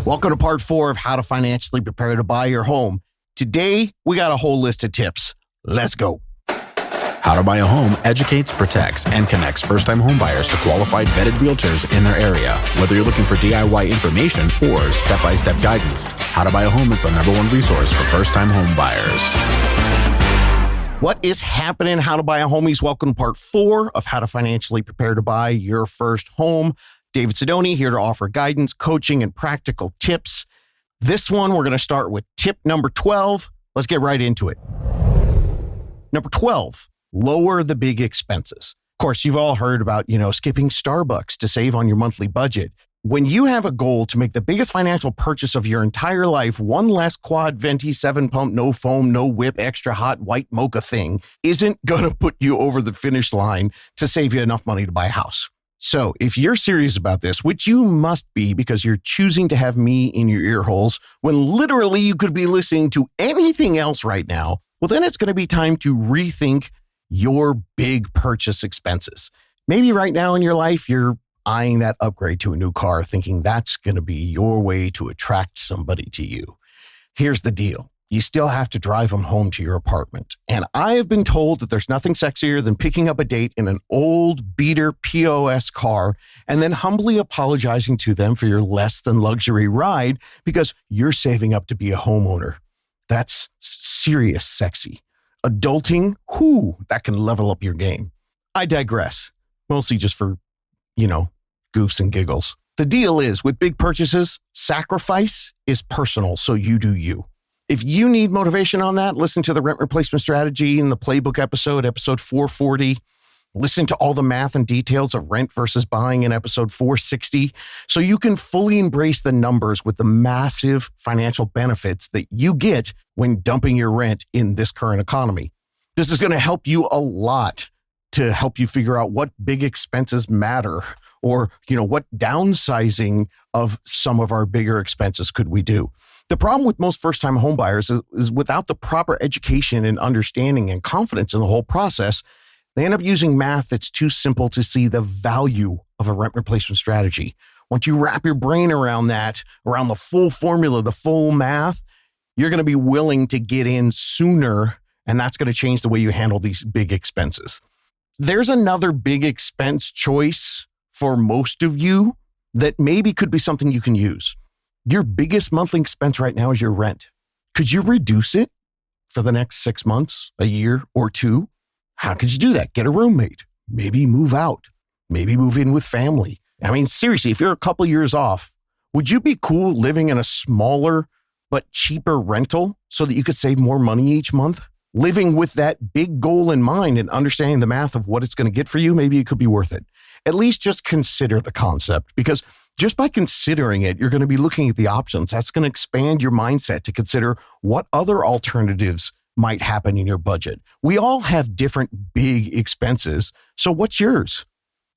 Welcome to part 4 of how to financially prepare to buy your home. Today, we got a whole list of tips. Let's go. How to Buy a Home educates, protects, and connects first-time homebuyers to qualified vetted realtors in their area. Whether you're looking for DIY information or step-by-step guidance, How to Buy a Home is the #1 resource for first-time homebuyers. What is happening? How to Buy a Homies? Welcome to part 4 of how to financially prepare to buy your first home. David Sidoni here to offer guidance, coaching, and practical tips. This one, we're going to start with tip number 12. Let's get right into it. Number 12, lower the big expenses. Of course, you've all heard about, skipping Starbucks to save on your monthly budget. When you have a goal to make the biggest financial purchase of your entire life, one less quad venti 7-pump, no foam, no whip, extra hot white mocha thing isn't going to put you over the finish line to save you enough money to buy a house. So if you're serious about this, which you must be because you're choosing to have me in your ear holes when literally you could be listening to anything else right now, well, then it's going to be time to rethink your big purchase expenses. Maybe right now in your life, you're eyeing that upgrade to a new car, thinking that's going to be your way to attract somebody to you. Here's the deal. You still have to drive them home to your apartment. And I have been told that there's nothing sexier than picking up a date in an old beater POS car and then humbly apologizing to them for your less than luxury ride because you're saving up to be a homeowner. That's serious sexy. Adulting, that can level up your game. I digress, mostly just for, goofs and giggles. The deal is, with big purchases, sacrifice is personal, so you do you. If you need motivation on that, listen to the rent replacement strategy in the playbook episode 440. Listen to all the math and details of rent versus buying in episode 460, so you can fully embrace the numbers with the massive financial benefits that you get when dumping your rent in this current economy. This is going to help you a lot to help you figure out what big expenses matter or, what downsizing of some of our bigger expenses could we do. The problem with most first-time homebuyers is without the proper education and understanding and confidence in the whole process, they end up using math that's too simple to see the value of a rent replacement strategy. Once you wrap your brain around that, around the full formula, the full math, you're going to be willing to get in sooner, and that's going to change the way you handle these big expenses. There's another big expense choice for most of you that maybe could be something you can use. Your biggest monthly expense right now is your rent. Could you reduce it for the next 6 months, a year, or 2? How could you do that? Get a roommate. Maybe move out. Maybe move in with family. I mean, seriously, if you're a couple years off, would you be cool living in a smaller but cheaper rental so that you could save more money each month? Living with that big goal in mind and understanding the math of what it's going to get for you, maybe it could be worth it. At least just consider the concept, because just by considering it, you're going to be looking at the options. That's going to expand your mindset to consider what other alternatives might happen in your budget. We all have different big expenses. So what's yours?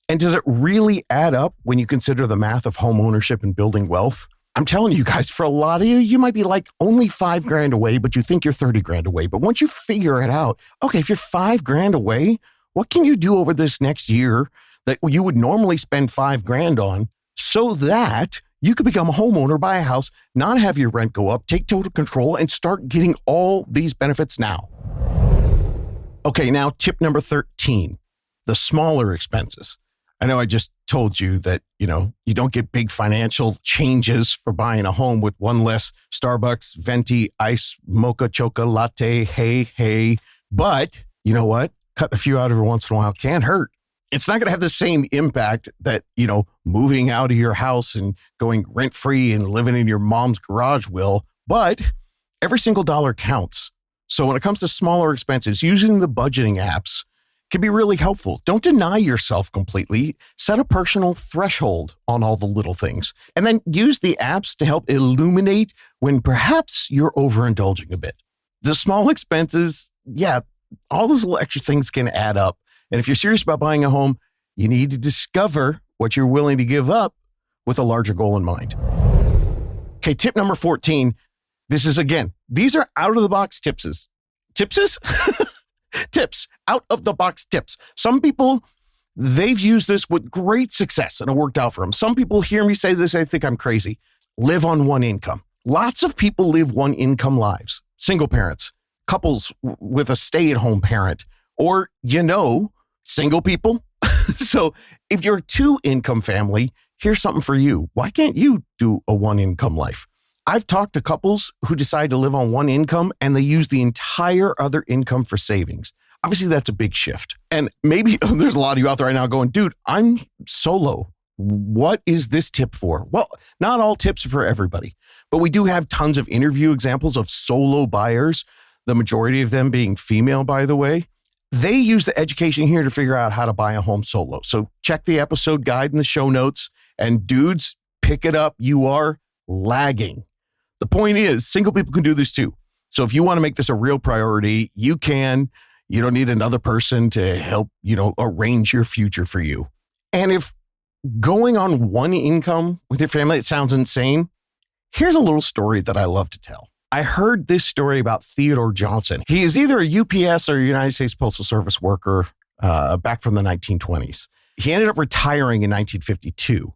And does it really add up when you consider the math of home ownership and building wealth? I'm telling you guys, for a lot of you, you might be like only $5,000 away, but you think you're $30,000 away. But once you figure it out, okay, if you're $5,000 away, what can you do over this next year that you would normally spend $5,000 on so that you could become a homeowner, buy a house, not have your rent go up, take total control, and start getting all these benefits now? Okay, now tip number 13, the smaller expenses. I know I just told you that, you don't get big financial changes for buying a home with one less Starbucks, venti, ice, mocha, choca, latte, hey. But you know what? Cut a few out every once in a while can't hurt. It's not going to have the same impact that, moving out of your house and going rent-free and living in your mom's garage will, but every single dollar counts. So when it comes to smaller expenses, using the budgeting apps can be really helpful. Don't deny yourself completely. Set a personal threshold on all the little things, and then use the apps to help illuminate when perhaps you're overindulging a bit. The small expenses, all those little extra things can add up. And if you're serious about buying a home, you need to discover what you're willing to give up with a larger goal in mind. Okay, tip number 14. These are out-of-the-box tipses. Tipses? Tips. Out-of-the-box tips. Some people, they've used this with great success and it worked out for them. Some people hear me say this, they think I'm crazy. live on one income. Lots of people live one income lives. Single parents, couples with a stay-at-home parent, or, single people. So if you're a two-income family, here's something for you. Why can't you do a one-income life? I've talked to couples who decide to live on one income and they use the entire other income for savings. Obviously, that's a big shift. And maybe there's a lot of you out there right now going, dude, I'm solo. What is this tip for? Well, not all tips are for everybody, but we do have tons of interview examples of solo buyers, the majority of them being female, by the way. They use the education here to figure out how to buy a home solo. So check the episode guide in the show notes, and dudes, pick it up. You are lagging. The point is, single people can do this too. So if you want to make this a real priority, you can. You don't need another person to help, arrange your future for you. And if going on one income with your family, it sounds insane, here's a little story that I love to tell. I heard this story about Theodore Johnson. He is either a UPS or a United States Postal Service worker back from the 1920s. He ended up retiring in 1952.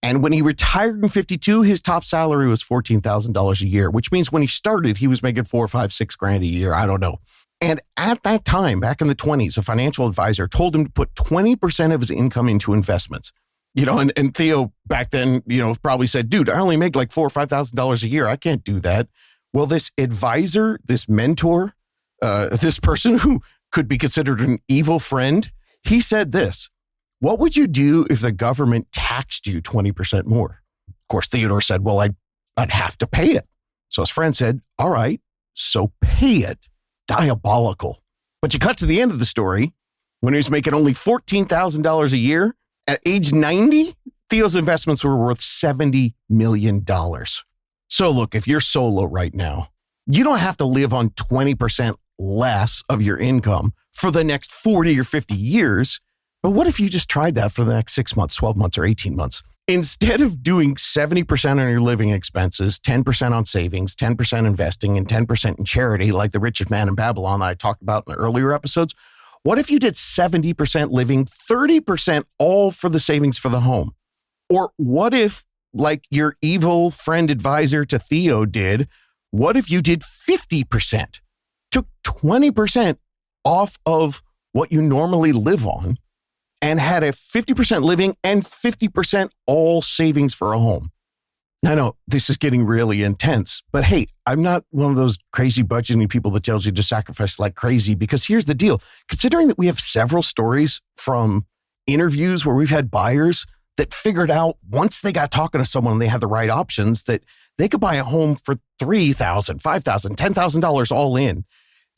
And when he retired in 52, his top salary was $14,000 a year, which means when he started, he was making $4, $5, $6 a year. I don't know. And at that time, back in the 20s, a financial advisor told him to put 20% of his income into investments. And Theo back then, probably said, dude, I only make like $4,000 or $5,000 a year. I can't do that. Well, this advisor, this mentor, this person who could be considered an evil friend, he said this: what would you do if the government taxed you 20% more? Of course, Theodore said, well, I'd have to pay it. So his friend said, all right, so pay it. Diabolical. But you cut to the end of the story, when he was making only $14,000 a year, at age 90, Theo's investments were worth $70 million. So look, if you're solo right now, you don't have to live on 20% less of your income for the next 40 or 50 years. But what if you just tried that for the next 6 months, 12 months, or 18 months? Instead of doing 70% on your living expenses, 10% on savings, 10% investing, and 10% in charity, like the richest man in Babylon that I talked about in the earlier episodes, what if you did 70% living, 30% all for the savings for the home? Or what if, like your evil friend advisor to Theo did, what if you did 50%, took 20% off of what you normally live on, and had a 50% living and 50% all savings for a home? I know this is getting really intense, but hey, I'm not one of those crazy budgeting people that tells you to sacrifice like crazy, because here's the deal. Considering that we have several stories from interviews where we've had buyers that figured out once they got talking to someone and they had the right options that they could buy a home for $3,000, $5,000, $10,000 all in.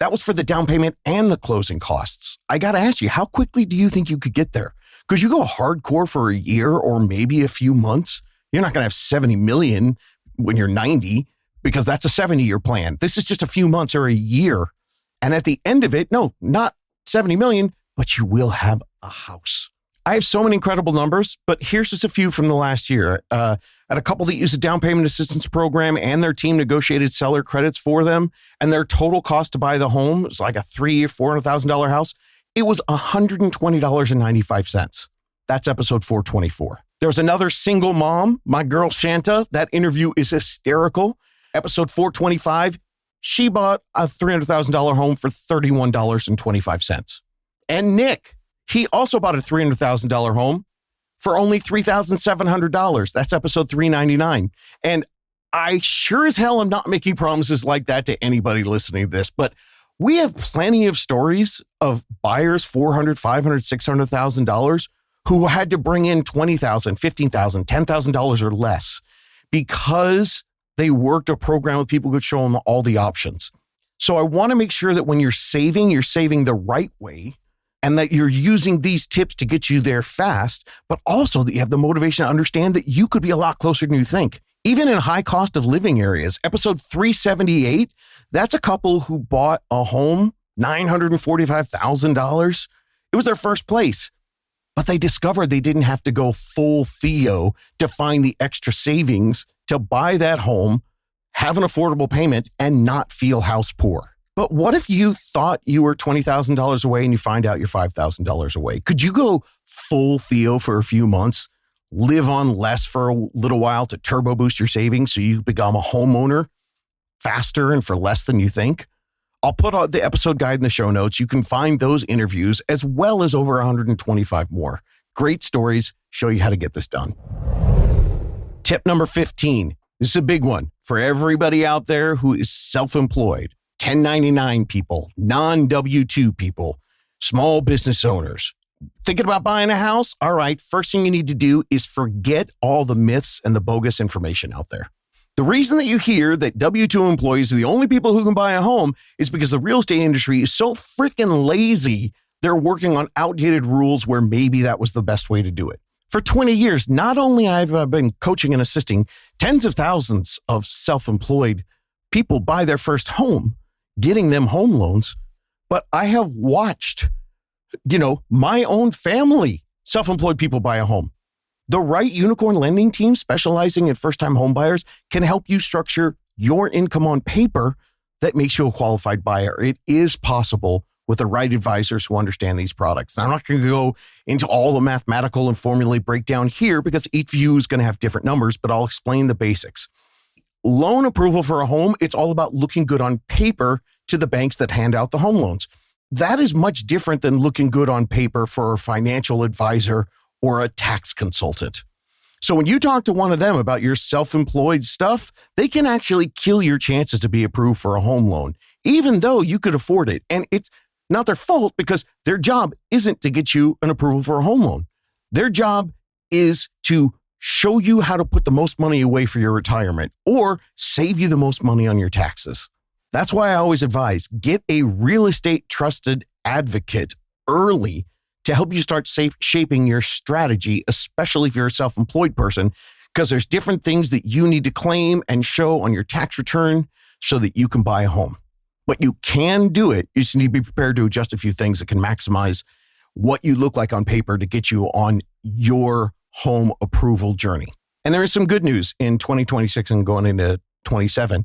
That was for the down payment and the closing costs. I got to ask you, how quickly do you think you could get there? Because you go hardcore for a year or maybe a few months, you're not going to have 70 million when you're 90, because that's a 70-year plan. This is just a few months or a year. And at the end of it, no, not 70 million, but you will have a house. I have so many incredible numbers, but here's just a few from the last year. At a couple that used a down payment assistance program and their team negotiated seller credits for them, and their total cost to buy the home was like a $300,000 or $400,000 house. It was $120.95. That's episode 424. There's another single mom, my girl Shanta. That interview is hysterical. Episode 425. She bought a $300,000 home for $31.25. And Nick, he also bought a $300,000 home for only $3,700. That's episode 399. And I sure as hell am not making promises like that to anybody listening to this, but we have plenty of stories of buyers, $400,000, $500,000, $600,000 who had to bring in $20,000, $15,000, $10,000 or less because they worked a program with people who could show them all the options. So I want to make sure that when you're saving the right way, and that you're using these tips to get you there fast, but also that you have the motivation to understand that you could be a lot closer than you think. Even in high cost of living areas, episode 378, that's a couple who bought a home, $945,000. It was their first place, but they discovered they didn't have to go full Theo to find the extra savings to buy that home, have an affordable payment, and not feel house poor. But what if you thought you were $20,000 away and you find out you're $5,000 away? Could you go full Theo for a few months, live on less for a little while to turbo boost your savings so you become a homeowner faster and for less than you think? I'll put out the episode guide in the show notes. You can find those interviews as well as over 125 more. Great stories show you how to get this done. Tip number 15. This is a big one for everybody out there who is self-employed, 1099 people, non-W-2 people, small business owners. Thinking about buying a house? All right, first thing you need to do is forget all the myths and the bogus information out there. The reason that you hear that W-2 employees are the only people who can buy a home is because the real estate industry is so freaking lazy, they're working on outdated rules where maybe that was the best way to do it. For 20 years, not only have I been coaching and assisting tens of thousands of self-employed people buy their first home, getting them home loans, but I have watched, my own family, self-employed people buy a home. The right unicorn lending team specializing in first-time home buyers can help you structure your income on paper that makes you a qualified buyer. It is possible with the right advisors who understand these products. Now, I'm not going to go into all the mathematical and formulae breakdown here because each view is going to have different numbers, but I'll explain the basics. Loan approval for a home, it's all about looking good on paper to the banks that hand out the home loans. That is much different than looking good on paper for a financial advisor or a tax consultant. So when you talk to one of them about your self-employed stuff, they can actually kill your chances to be approved for a home loan, even though you could afford it. And it's not their fault because their job isn't to get you an approval for a home loan. Their job is to show you how to put the most money away for your retirement or save you the most money on your taxes. That's why I always advise, get a real estate trusted advocate early to help you start shaping your strategy, especially if you're a self-employed person, because there's different things that you need to claim and show on your tax return so that you can buy a home. But you can do it. You just need to be prepared to adjust a few things that can maximize what you look like on paper to get you on your home approval journey. And there is some good news in 2026 and going into 27.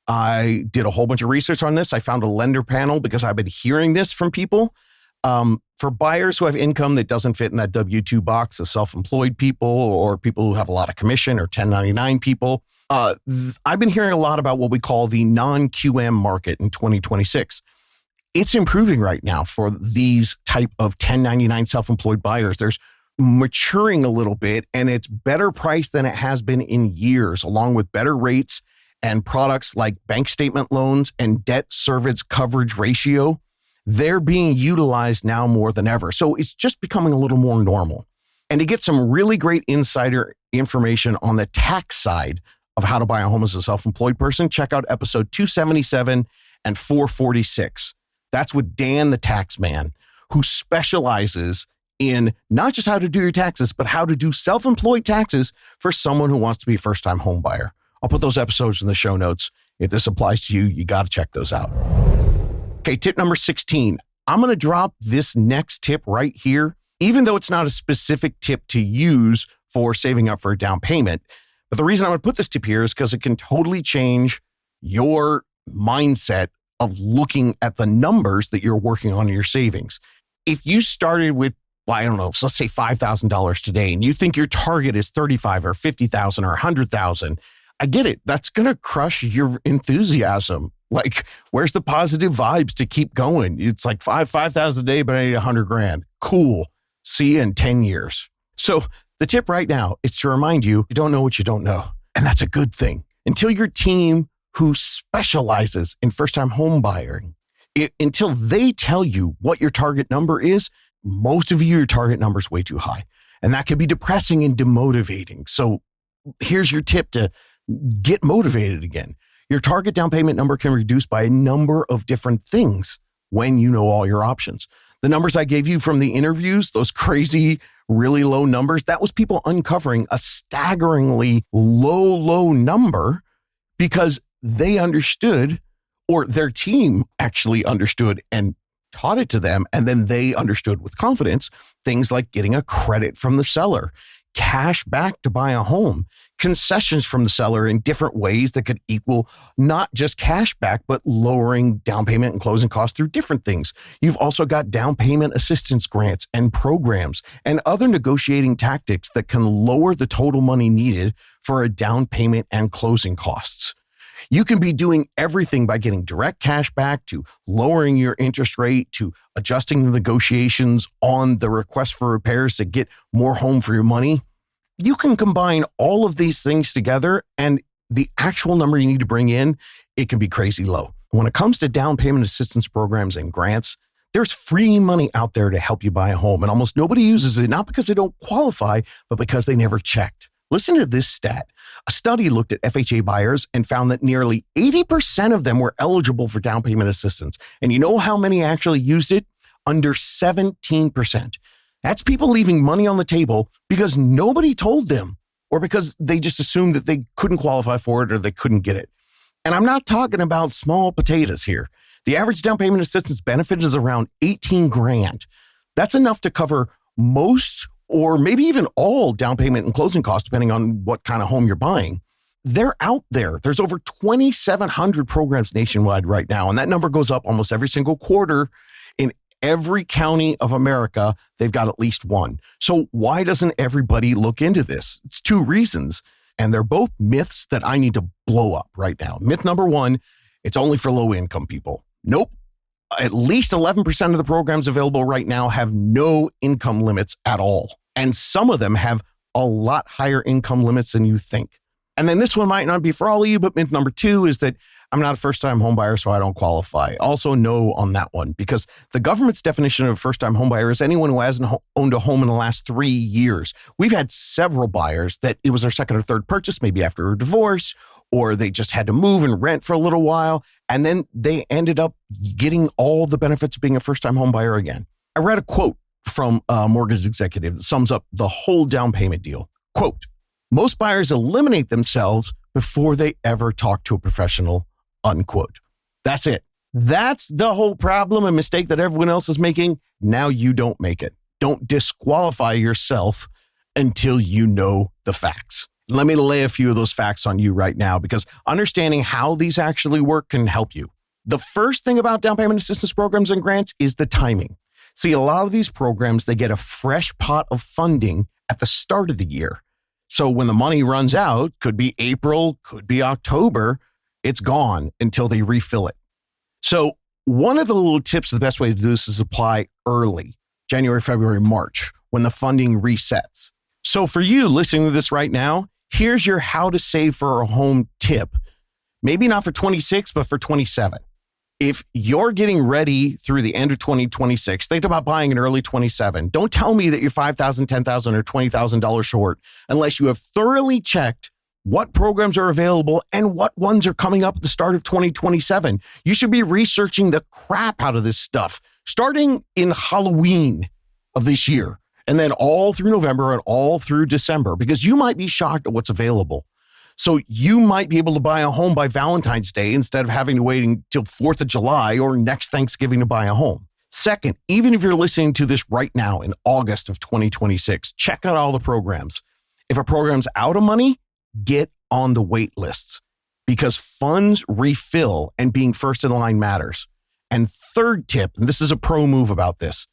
I did a whole bunch of research on this. I found a lender panel because I've been hearing this from people. For buyers who have income that doesn't fit in that W-2 box, the self-employed people or people who have a lot of commission or 1099 people, I've been hearing a lot about what we call the non-QM market in 2026. It's improving right now for these type of 1099 self-employed buyers. There's maturing a little bit and it's better priced than it has been in years, along with better rates and products like bank statement loans and debt service coverage ratio. They're being utilized now more than ever. So it's just becoming a little more normal. And to get some really great insider information on the tax side of how to buy a home as a self-employed person, check out episode 277 and 446. That's with Dan the Tax Man, who specializes in not just how to do your taxes, but how to do self-employed taxes for someone who wants to be a first-time home buyer. I'll put those episodes in the show notes. If this applies to you, you got to check those out. Okay, tip number 16. I'm going to drop this next tip right here, even though it's not a specific tip to use for saving up for a down payment. But the reason I'm going to put this tip here is because it can totally change your mindset of looking at the numbers that you're working on in your savings. If you started with, so let's say $5,000 today, and you think your target is $35,000 or $50,000 or $100,000, I get it. That's going to crush your enthusiasm. Like, where's the positive vibes to keep going? It's like $5,000 a day, but I need $100,000. Cool. See you in 10 years. So the tip right now is to remind you, you don't know what you don't know. And that's a good thing. Until your team who specializes in first-time home buying, until they tell you what your target number is, most of you, your target number is way too high. And that can be depressing and demotivating. So here's your tip to get motivated again. Your target down payment number can reduce by a number of different things when you know all your options. The numbers I gave you from the interviews, those crazy, really low numbers, that was people uncovering a staggeringly low number because they understood, or their team actually understood and taught it to them. And then they understood with confidence things like getting a credit from the seller, cash back to buy a home, concessions from the seller in different ways that could equal not just cash back, but lowering down payment and closing costs through different things. You've also got down payment assistance grants and programs and other negotiating tactics that can lower the total money needed for a down payment and closing costs. You can be doing everything by getting direct cash back to lowering your interest rate to adjusting the negotiations on the request for repairs to get more home for your money. You can combine all of these things together and the actual number you need to bring in, it can be crazy low. When it comes to down payment assistance programs and grants, there's free money out there to help you buy a home, and almost nobody uses it, not because they don't qualify, but because they never checked. Listen to this stat. A study looked at FHA buyers and found that nearly 80% of them were eligible for down payment assistance. And you know how many actually used it? Under 17%. That's people leaving money on the table because nobody told them or because they just assumed that they couldn't qualify for it or they couldn't get it. And I'm not talking about small potatoes here. The average down payment assistance benefit is around $18,000. That's enough to cover most or maybe even all down payment and closing costs, depending on what kind of home you're buying. They're out there. There's over 2,700 programs nationwide right now, and that number goes up almost every single quarter. In every county of America, they've got at least one. So why doesn't everybody look into this? It's two reasons, and they're both myths that I need to blow up right now. Myth number one, it's only for low-income people. Nope. At least 11% of the programs available right now have no income limits at all. And some of them have a lot higher income limits than you think. And then this one might not be for all of you, but myth number two is that I'm not a first-time home buyer, so I don't qualify. Also, no on that one, because the government's definition of a first-time home buyer is anyone who hasn't owned a home in the last 3 years. We've had several buyers that it was their second or third purchase, maybe after a divorce, or they just had to move and rent for a little while, and then they ended up getting all the benefits of being a first-time home buyer again. I read a quote from a mortgage executive that sums up the whole down payment deal. Quote, "Most buyers eliminate themselves before they ever talk to a professional," unquote. That's it. That's the whole problem and mistake that everyone else is making. Now you don't make it. Don't disqualify yourself until you know the facts. Let me lay a few of those facts on you right now, because understanding how these actually work can help you. The first thing about down payment assistance programs and grants is the timing. See, a lot of these programs, they get a fresh pot of funding at the start of the year. So when the money runs out, could be April, could be October, it's gone until they refill it. So one of the little tips, the best way to do this is apply early, January, February, March, when the funding resets. So for you listening to this right now, here's your how to save for a home tip. Maybe not for 26, but for 27. If you're getting ready through the end of 2026, think about buying in early 27. Don't tell me that you're $5,000, $10,000, or $20,000 short unless you have thoroughly checked what programs are available and what ones are coming up at the start of 2027. You should be researching the crap out of this stuff, starting in Halloween of this year, and then all through November and all through December, because you might be shocked at what's available. So you might be able to buy a home by Valentine's Day instead of having to wait until 4th of July or next Thanksgiving to buy a home. Second, even if you're listening to this right now in August of 2026, check out all the programs. If a program's out of money, get on the wait lists, because funds refill and being first in line matters. And third tip, and this is a pro move about this,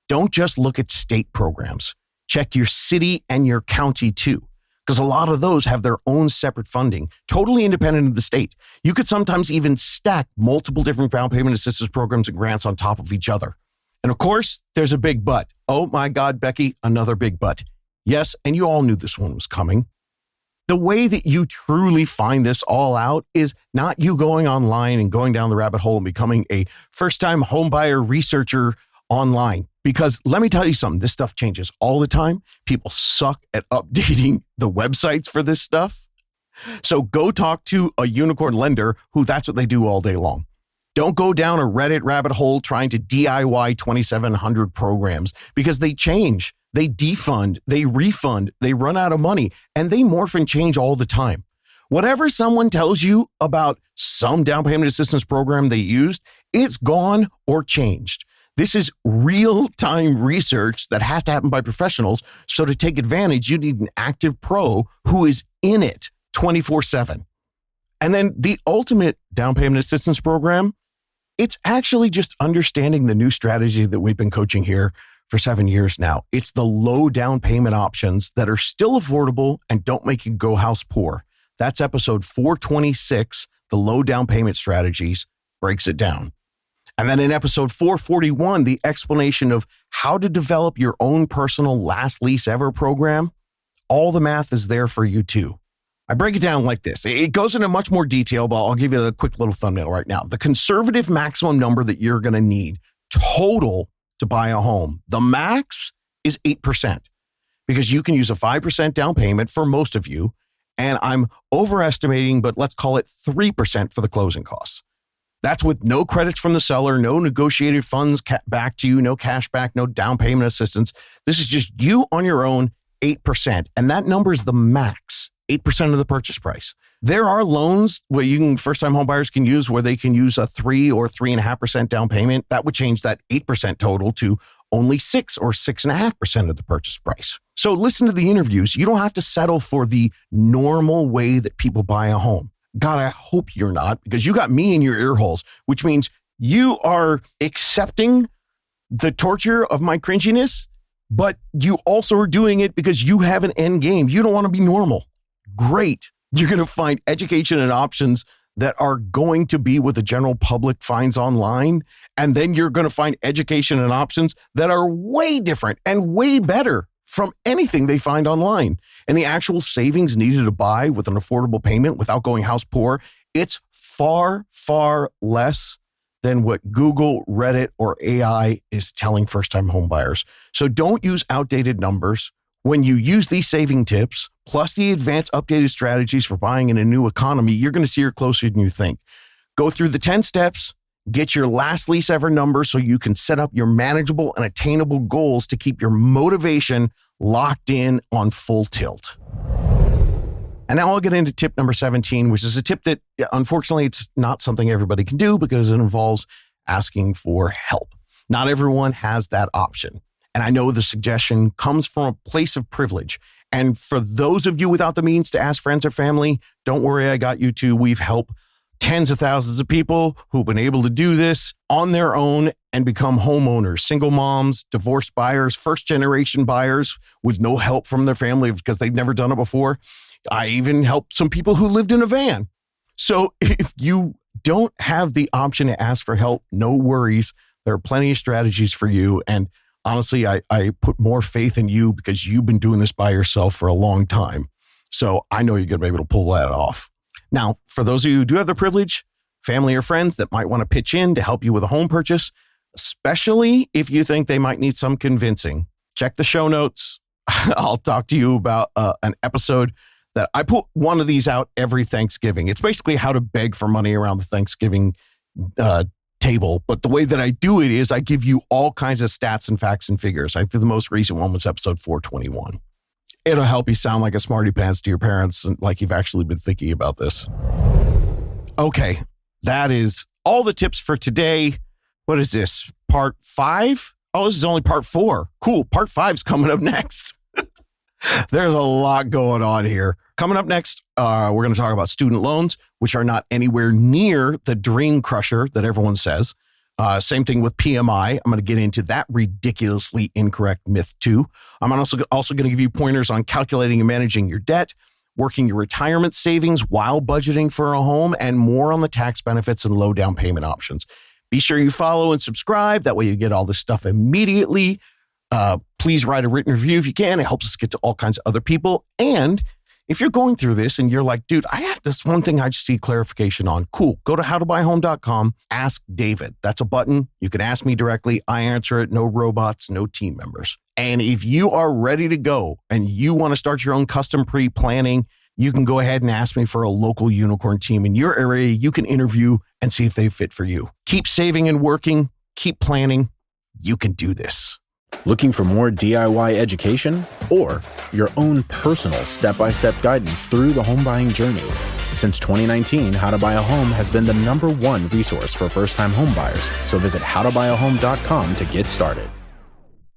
don't just look at state programs. Check your city and your county too, because a lot of those have their own separate funding, totally independent of the state. You could sometimes even stack multiple different down payment assistance programs and grants on top of each other. And of course, there's a big but. Oh my God, Becky, another big but. Yes, and you all knew this one was coming. The way that you truly find this all out is not you going online and going down the rabbit hole and becoming a first-time homebuyer researcher online. Because let me tell you something, this stuff changes all the time. People suck at updating the websites for this stuff. So go talk to a unicorn lender who that's what they do all day long. Don't go down a Reddit rabbit hole trying to DIY 2,700 programs, because they change. They defund, they refund, they run out of money, and they morph and change all the time. Whatever someone tells you about some down payment assistance program they used, it's gone or changed. This is real-time research that has to happen by professionals. So to take advantage, you need an active pro who is in it 24/7. And then the ultimate down payment assistance program, it's actually just understanding the new strategy that we've been coaching here for 7 years now. It's the low down payment options that are still affordable and don't make you go house poor. That's episode 426, the low down payment strategies, breaks it down. And then in episode 441, the explanation of how to develop your own personal last lease ever program, all the math is there for you too. I break it down like this. It goes into much more detail, but I'll give you a quick little thumbnail right now. The conservative maximum number that you're going to need total to buy a home, the max is 8%, because you can use a 5% down payment for most of you. And I'm overestimating, but let's call it 3% for the closing costs. That's with no credits from the seller, no negotiated funds back to you, no cash back, no down payment assistance. This is just you on your own, 8%. And that number is the max, 8% of the purchase price. There are loans where first-time home buyers can use where they can use a 3 or 3.5% down payment. That would change that 8% total to only 6 or 6.5% of the purchase price. So listen to the interviews. You don't have to settle for the normal way that people buy a home. God, I hope you're not, because you got me in your ear holes, which means you are accepting the torture of my cringiness, but you also are doing it because you have an end game. You don't want to be normal. Great. You're going to find education and options that are going to be what the general public finds online. And then you're going to find education and options that are way different and way better from anything they find online. And the actual savings needed to buy with an affordable payment without going house poor, it's far, far less than what Google, Reddit, or AI is telling first-time home buyers. So don't use outdated numbers. When you use these saving tips, plus the advanced updated strategies for buying in a new economy, you're going to see her closer than you think. Go through the 10 steps, get your last lease ever number so you can set up your manageable and attainable goals to keep your motivation locked in on full tilt. And now I'll get into tip number 17, which is a tip that, unfortunately, it's not something everybody can do because it involves asking for help. Not everyone has that option. And I know the suggestion comes from a place of privilege. And for those of you without the means to ask friends or family, don't worry, I got you too. We've helped tens of thousands of people who've been able to do this on their own and become homeowners, single moms, divorced buyers, first-generation buyers with no help from their family because they've never done it before. I even helped some people who lived in a van. So if you don't have the option to ask for help, no worries. There are plenty of strategies for you. And honestly, I put more faith in you because you've been doing this by yourself for a long time. So I know you're going to be able to pull that off. Now, for those of you who do have the privilege, family or friends that might want to pitch in to help you with a home purchase, especially if you think they might need some convincing, check the show notes. I'll talk to you about an episode that I put one of these out every Thanksgiving. It's basically how to beg for money around the Thanksgiving table. But the way that I do it is I give you all kinds of stats and facts and figures. I think the most recent one was episode 421. It'll help you sound like a smarty pants to your parents and like you've actually been thinking about this. Okay, that is all the tips for today. What is this? Part 5? Oh, this is only part 4. Cool. Part 5's coming up next. There's a lot going on here. Coming up next, we're going to talk about student loans, which are not anywhere near the dream crusher that everyone says. Same thing with PMI. I'm going to get into that ridiculously incorrect myth too. I'm also going to give you pointers on calculating and managing your debt, working your retirement savings while budgeting for a home, and more on the tax benefits and low down payment options. Be sure you follow and subscribe. That way you get all this stuff immediately. Please write a written review if you can. It helps us get to all kinds of other people. And if you're going through this and you're like, dude, I have this one thing I just need clarification on. Cool. Go to howtobuyahome.com. Ask David. That's a button. You can ask me directly. I answer it. No robots, no team members. And if you are ready to go and you want to start your own custom pre-planning, you can go ahead and ask me for a local unicorn team in your area. You can interview and see if they fit for you. Keep saving and working. Keep planning. You can do this. Looking for more DIY education or your own personal step-by-step guidance through the home buying journey? Since 2019, How to Buy a Home has been the #1 resource for first-time home buyers. So visit howtobuy.com to get started.